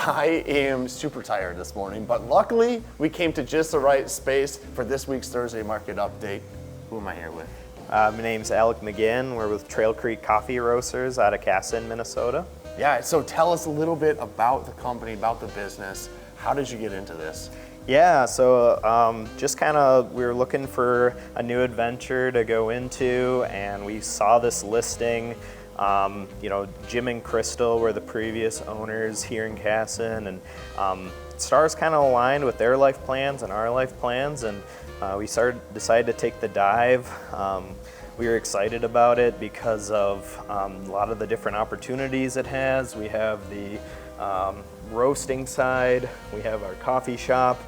I am super tired this morning, but luckily we came to just the right space for this week's Thursday Market Update. Who am I here with? My name's Alec McGinn. We're with Trail Creek Coffee Roasters out of Kasson, Minnesota. Yeah, so tell us a little bit about the company, about the business. How did you get into this? Yeah, so just kind of, we were looking for a new adventure to go into, and we saw this listing. Jim and Crystal were the previous owners here in Kasson, and stars kind of aligned with their life plans and our life plans, and we decided to take the dive. We were excited about it because of a lot of the different opportunities it has. We have the roasting side, we have our coffee shop,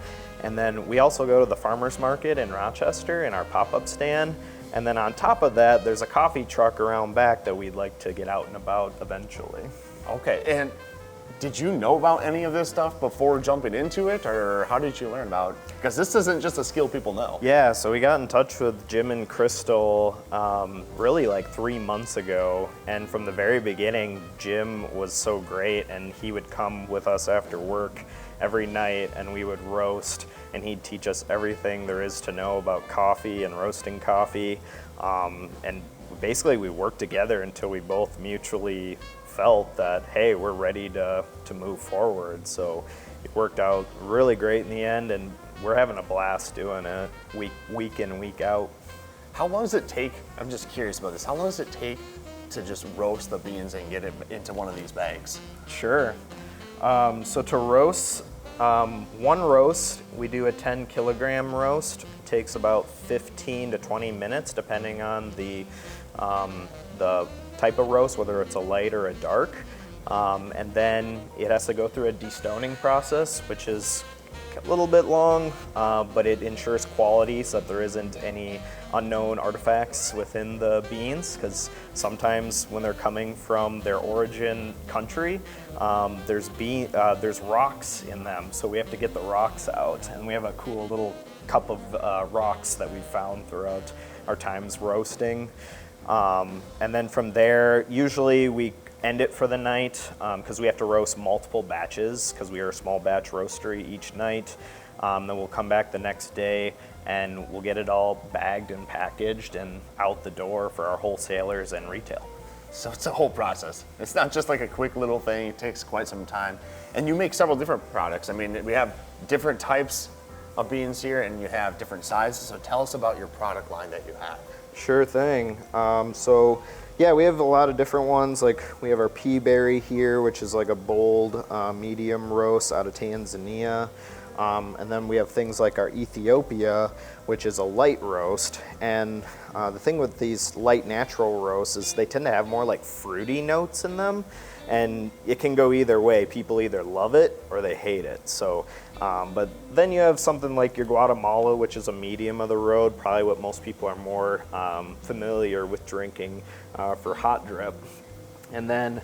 and then we also go to the farmers market in Rochester in our pop-up stand. And then on top of that, there's a coffee truck around back that we'd like to get out and about eventually. Okay, and did you know about any of this stuff before jumping into it, or how did you learn about it? Because this isn't just a skill people know. Yeah, so we got in touch with Jim and Crystal really like 3 months ago, and from the very beginning, Jim was so great, and he would come with us after work every night, and we would roast, and he'd teach us everything there is to know about coffee and roasting coffee, and basically we worked together until we both mutually felt that, hey, we're ready to move forward. So it worked out really great in the end, and we're having a blast doing it week in, week out. How long does it take, I'm just curious about this, how long does it take to just roast the beans and get it into one of these bags? Sure. So to roast, one roast, we do a 10 kilogram roast. It takes about 15 to 20 minutes depending on the type of roast, whether it's a light or a dark. And then it has to go through a destoning process, which is a little bit long, but it ensures quality so that there isn't any unknown artifacts within the beans, because sometimes when they're coming from their origin country, there's rocks in them, so we have to get the rocks out, and we have a cool little cup of rocks that we found throughout our times roasting. And then from there, usually we end it for the night because we have to roast multiple batches because we are a small batch roastery each night. Then we'll come back the next day and we'll get it all bagged and packaged and out the door for our wholesalers and retail. So it's a whole process. It's not just like a quick little thing, it takes quite some time. And you make several different products. I mean, we have different types of beans here and you have different sizes. So tell us about your product line that you have. Sure thing. Yeah, we have a lot of different ones. Like we have our pea berry here, which is like a bold medium roast out of Tanzania. And then we have things like our Ethiopia, which is a light roast. And the thing with these light natural roasts is they tend to have more like fruity notes in them. And it can go either way. People either love it or they hate it. So, but then you have something like your Guatemala, which is a medium of the road, probably what most people are more familiar with drinking for hot drip. And then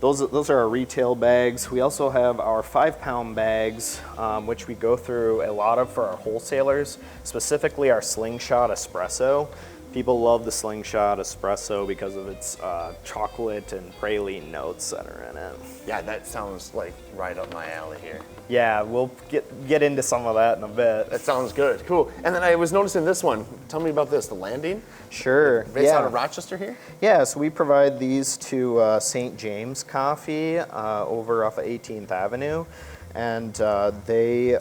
those are our retail bags. We also have our 5-pound bags, which we go through a lot of for our wholesalers, specifically our Slingshot Espresso. People love the Slingshot Espresso because of its chocolate and praline notes that are in it. Yeah, that sounds like right up my alley here. Yeah, we'll get into some of that in a bit. That sounds good, cool. And then I was noticing this one. Tell me about this, the Landing. Sure, Based out of Rochester here? Yeah, so we provide these to St. James Coffee over off of 18th Avenue. And they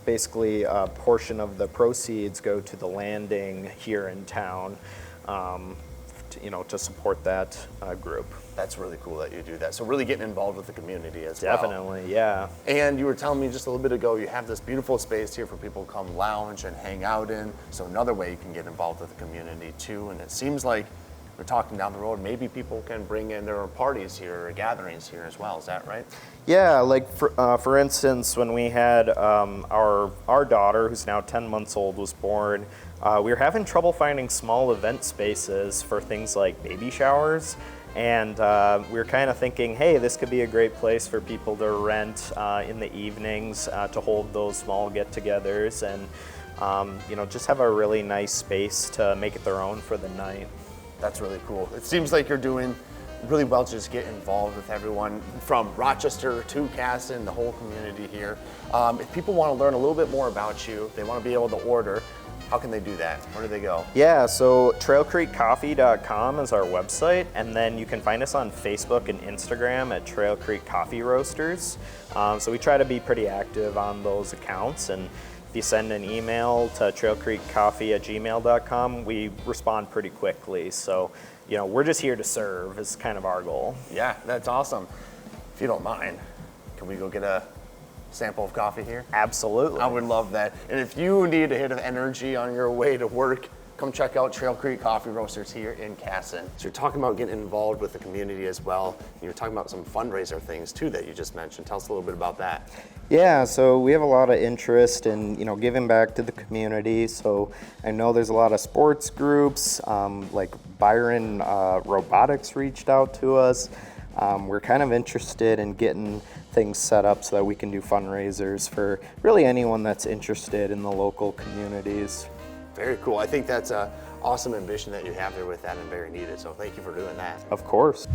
basically a portion of the proceeds go to the Landing here in town, to support that group. That's really cool that you do that. So really getting involved with the community as well. Definitely, yeah. And you were telling me just a little bit ago, you have this beautiful space here for people to come lounge and hang out in. So another way you can get involved with the community too. And it seems like we're talking down the road, maybe people can bring in their parties here or gatherings here as well. Is that right? Yeah, like for instance, when we had our daughter, who's now 10 months old, was born, we were having trouble finding small event spaces for things like baby showers. And we were kind of thinking, hey, this could be a great place for people to rent in the evenings to hold those small get-togethers and just have a really nice space to make it their own for the night. That's really cool. It seems like you're doing really well to just get involved with everyone from Rochester to Kasson, the whole community here. If people want to learn a little bit more about you, they want to be able to order, how can they do that? Where do they go? Yeah, so trailcreekcoffee.com is our website, and then you can find us on Facebook and Instagram at Trail Creek Coffee Roasters. So we try to be pretty active on those accounts, and if you send an email to trailcreekcoffee@gmail.com, we respond pretty quickly. So, you know, we're just here to serve is kind of our goal. Yeah, that's awesome. If you don't mind, can we go get a sample of coffee here? Absolutely. I would love that. And if you need a hit of energy on your way to work, come check out Trail Creek Coffee Roasters here in Kasson. So you're talking about getting involved with the community as well. You're talking about some fundraiser things too that you just mentioned. Tell us a little bit about that. Yeah, so we have a lot of interest in, you know, giving back to the community. So I know there's a lot of sports groups, like Byron Robotics reached out to us. We're kind of interested in getting things set up so that we can do fundraisers for really anyone that's interested in the local communities. Very cool. I think that's an awesome ambition that you have there with that and very needed. So thank you for doing that. Of course.